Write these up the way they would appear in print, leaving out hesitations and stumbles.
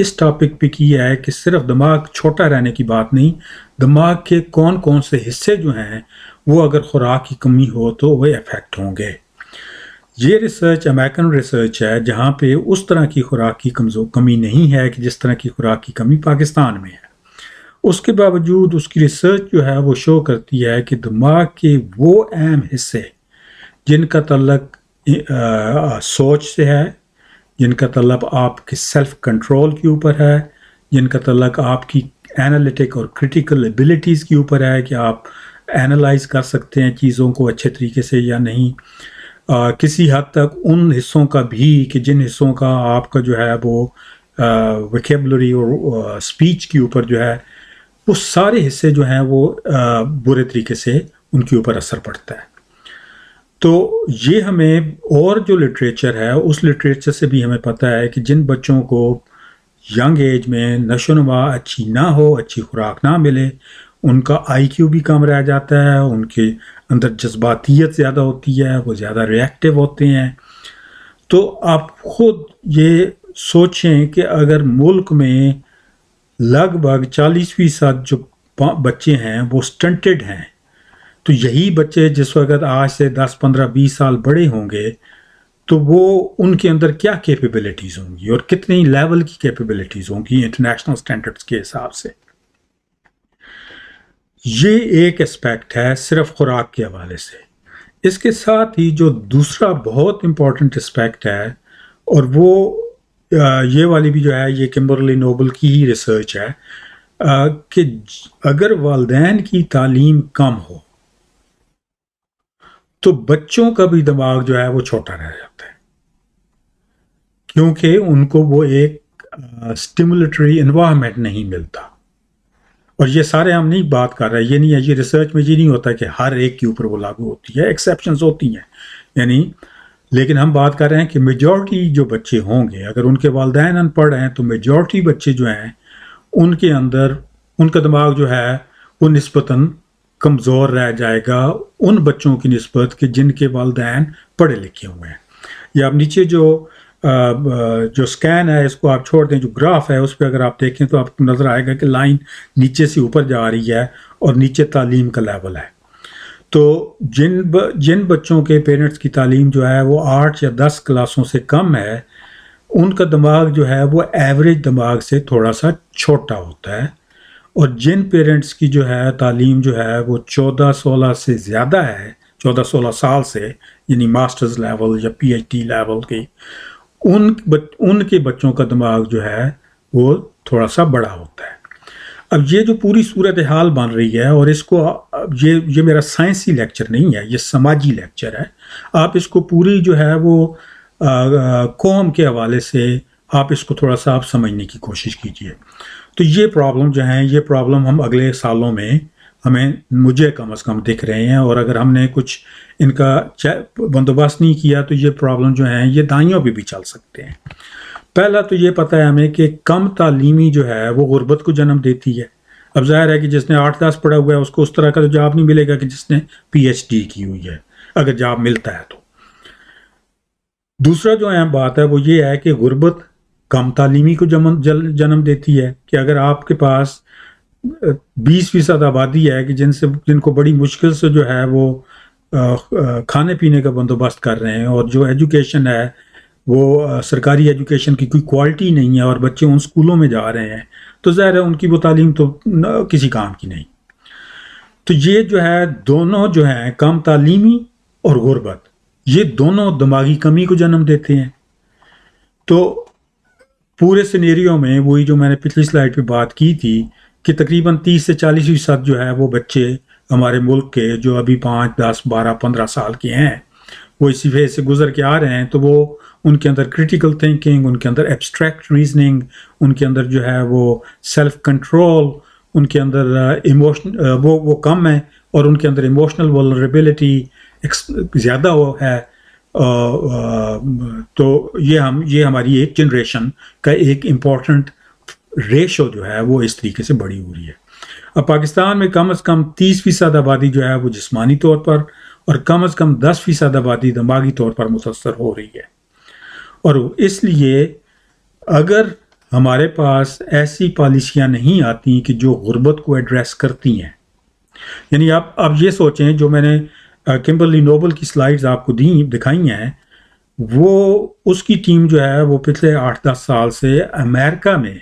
اس topic پہ کی ہے کہ صرف دماغ چھوٹا رہنے کی بات نہیں، دماغ کے کون کون سے حصے جو ہیں وہ اگر خوراک کی کمی ہو تو وہ افیکٹ ہوں گے۔ یہ ریسرچ امریکن ریسرچ ہے جہاں پہ اس طرح کی خوراک کی کمی نہیں ہے کہ جس طرح کی خوراک کی کمی پاکستان میں ہے۔ اس کے باوجود اس کی ریسرچ جو ہے وہ شو کرتی ہے کہ دماغ کے وہ اہم حصے جن کا تعلق سوچ سے ہے، جن کا تعلق آپ کے سیلف کنٹرول کے اوپر ہے، جن کا تعلق آپ کی اینالیٹک اور کرٹیکل ایبلٹیز کے اوپر ہے کہ آپ اینالائز کر سکتے ہیں چیزوں کو اچھے طریقے سے یا نہیں، کسی حد تک ان حصوں کا بھی کہ جن حصوں کا آپ کا جو ہے وہ ویکیبلری اور اسپیچ کے اوپر جو ہے وہ سارے حصے جو ہیں وہ برے طریقے سے ان کے اوپر اثر پڑتا ہے۔ تو یہ ہمیں اور جو لٹریچر ہے اس لٹریچر سے بھی ہمیں پتہ ہے کہ جن بچوں کو ینگ ایج میں نشو و نما اچھی نہ ہو، اچھی خوراک نہ ملے، ان کا آئی کیو بھی کم رہ جاتا ہے، ان کے اندر جذباتیت زیادہ ہوتی ہے، وہ زیادہ ریئیکٹیو ہوتے ہیں۔ تو آپ خود یہ سوچیں کہ اگر ملک میں لگ بھگ 40% جو بچے ہیں وہ سٹنٹڈ ہیں، تو یہی بچے جس وقت آج سے 10 15 20 سال بڑے ہوں گے تو وہ ان کے اندر کیا کیپیبلٹیز ہوں گی اور کتنی لیول کی کیپیبلٹیز ہوں گی انٹرنیشنل سٹینڈرڈز کے حساب سے۔ یہ ایک اسپیکٹ ہے صرف خوراک کے حوالے سے۔ اس کے ساتھ ہی جو دوسرا بہت امپورٹنٹ اسپیکٹ ہے، اور وہ یہ والی بھی جو ہے یہ کمبرلی نوبل کی ہی ریسرچ ہے، کہ اگر والدین کی تعلیم کم ہو تو بچوں کا بھی دماغ جو ہے وہ چھوٹا رہ جاتا ہے، کیونکہ ان کو وہ ایک سٹیمولیٹری انوائرمنٹ نہیں ملتا۔ اور یہ سارے ہم نہیں بات کر رہے، یہ نہیں ہے، یہ ریسرچ میں یہ نہیں ہوتا کہ ہر ایک کے اوپر وہ لاگو ہوتی ہے، ایکسیپشنز ہوتی ہیں یعنی، لیکن ہم بات کر رہے ہیں کہ میجورٹی جو بچے ہوں گے اگر ان کے والدین ان پڑھ ہیں تو میجورٹی بچے جو ہیں ان کے اندر ان کا دماغ جو ہے وہ نسبتاً کمزور رہ جائے گا ان بچوں کی نسبت کہ جن کے والدین پڑھے لکھے ہوئے ہیں۔ یا اب نیچے جو سکین ہے اس کو آپ چھوڑ دیں، جو گراف ہے اس پہ اگر آپ دیکھیں تو آپ کو نظر آئے گا کہ لائن نیچے سے اوپر جا رہی ہے اور نیچے تعلیم کا لیول ہے۔ تو جن بچوں کے پیرنٹس کی تعلیم جو ہے وہ 8 یا 10 کلاسوں سے کم ہے، ان کا دماغ جو ہے وہ ایوریج دماغ سے تھوڑا سا چھوٹا ہوتا ہے، اور جن پیرنٹس کی جو ہے تعلیم جو ہے وہ 14-16 سے زیادہ ہے، 14-16 سال سے یعنی ماسٹرز لیول یا پی ایچ ڈی لیول کی، ان کے بچوں کا دماغ جو ہے وہ تھوڑا سا بڑا ہوتا ہے۔ اب یہ جو پوری صورتحال بن رہی ہے، اور اس کو یہ میرا سائنسی لیکچر نہیں ہے، یہ سماجی لیکچر ہے، آپ اس کو پوری جو ہے وہ قوم کے حوالے سے آپ اس کو تھوڑا سا آپ سمجھنے کی کوشش کیجئے۔ تو یہ پرابلم جو ہیں، یہ پرابلم ہم اگلے سالوں میں مجھے کم از کم دکھ رہے ہیں، اور اگر ہم نے کچھ ان کا بندوبست نہیں کیا تو یہ پرابلم جو ہیں یہ دائیوں پہ بھی چل سکتے ہیں۔ پہلا تو یہ پتہ ہے ہمیں کہ کم تعلیمی جو ہے وہ غربت کو جنم دیتی ہے۔ اب ظاہر ہے کہ جس نے 8-10 پڑھا ہوا ہے اس کو اس طرح کا تو جاب نہیں ملے گا کہ جس نے پی ایچ ڈی کی ہوئی ہے، اگر جاب ملتا ہے تو۔ دوسرا جو اہم بات ہے وہ یہ ہے کہ غربت کم تعلیمی کو جنم دیتی ہے، کہ اگر آپ کے پاس 20% آبادی ہے کہ جن کو بڑی مشکل سے جو ہے وہ کھانے پینے کا بندوبست کر رہے ہیں، اور جو ایجوکیشن ہے وہ سرکاری ایجوکیشن کی کوئی کوالٹی نہیں ہے، اور بچے ان اسکولوں میں جا رہے ہیں، تو ظاہر ہے ان کی وہ تعلیم تو کسی کام کی نہیں۔ تو یہ جو ہے دونوں جو ہیں کم تعلیمی اور غربت، یہ دونوں دماغی کمی کو جنم دیتے ہیں۔ تو پورے سینیریو میں وہی جو میں نے پچھلی سلائیڈ پہ بات کی تھی کہ تقریباً 30 سے 40% جو ہے وہ بچے ہمارے ملک کے جو ابھی 5, 10, 12, 15 سال کے ہیں وہ اسی فیز سے گزر کے آ رہے ہیں، تو وہ ان کے اندر کرٹیکل تھنکنگ، ان کے اندر ایبسٹریکٹ ریزننگ، ان کے اندر جو ہے وہ سیلف کنٹرول، ان کے اندر ایموشن وہ کم ہے، اور ان کے اندر ایموشنل ولنریبلٹی زیادہ ہے۔ تو یہ ہماری ایک جنریشن کا ایک امپورٹنٹ ریشو جو ہے وہ اس طریقے سے بڑی ہو رہی ہے۔ اب پاکستان میں کم از کم 30% آبادی جو ہے وہ جسمانی طور پر، اور کم از کم 10% آبادی دماغی طور پر متاثر ہو رہی ہے، اور اس لیے اگر ہمارے پاس ایسی پالیسیاں نہیں آتی کہ جو غربت کو ایڈریس کرتی ہیں. یعنی آپ یہ سوچیں، جو میں نے کمبرلی نوبل کی سلائیڈز آپ کو دکھائی ہیں، وہ اس کی ٹیم جو ہے وہ پچھلے 8-10 سال سے امریکہ میں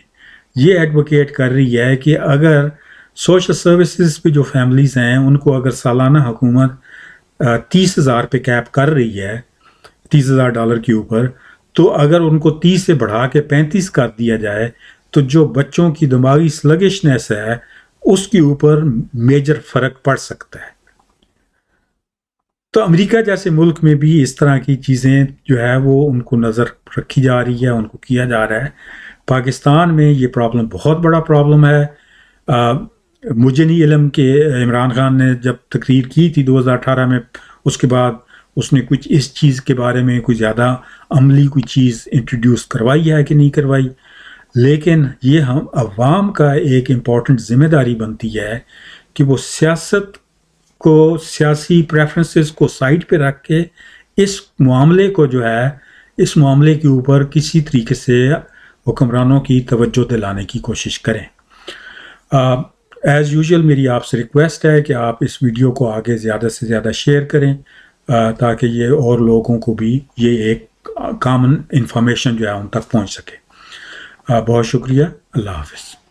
یہ ایڈوکیٹ کر رہی ہے کہ اگر سوشل سروسز پہ جو فیملیز ہیں ان کو اگر سالانہ حکومت 30,000 پہ کیپ کر رہی ہے، $30,000 کے اوپر، تو اگر ان کو 30 سے بڑھا کے 35 کر دیا جائے تو جو بچوں کی دماغی سلگشنس ہے اس کے اوپر میجر فرق پڑ سکتا ہے. تو امریکہ جیسے ملک میں بھی اس طرح کی چیزیں جو ہے وہ ان کو نظر رکھی جا رہی ہے، ان کو کیا جا رہا ہے. پاکستان میں یہ پرابلم بہت بڑا پرابلم ہے. مجھے نہیں علم کہ عمران خان نے جب تقریر کی تھی 2018 میں، اس کے بعد اس نے کچھ اس چیز کے بارے میں کوئی زیادہ عملی کوئی چیز انٹروڈیوس کروائی ہے کہ نہیں کروائی، لیکن یہ ہم عوام کا ایک امپورٹنٹ ذمہ داری بنتی ہے کہ وہ سیاست کو، سیاسی پریفرنسز کو سائڈ پہ رکھ کے اس معاملے کو جو ہے، اس معاملے کے اوپر کسی طریقے سے حکمرانوں کی توجہ دلانے کی کوشش کریں. ایز یوزول میری آپ سے ریکویسٹ ہے کہ آپ اس ویڈیو کو آگے زیادہ سے زیادہ شیئر کریں تاکہ یہ اور لوگوں کو بھی یہ ایک کامن انفارمیشن جو ہے ان تک پہنچ سکے. بہت شکریہ. اللہ حافظ.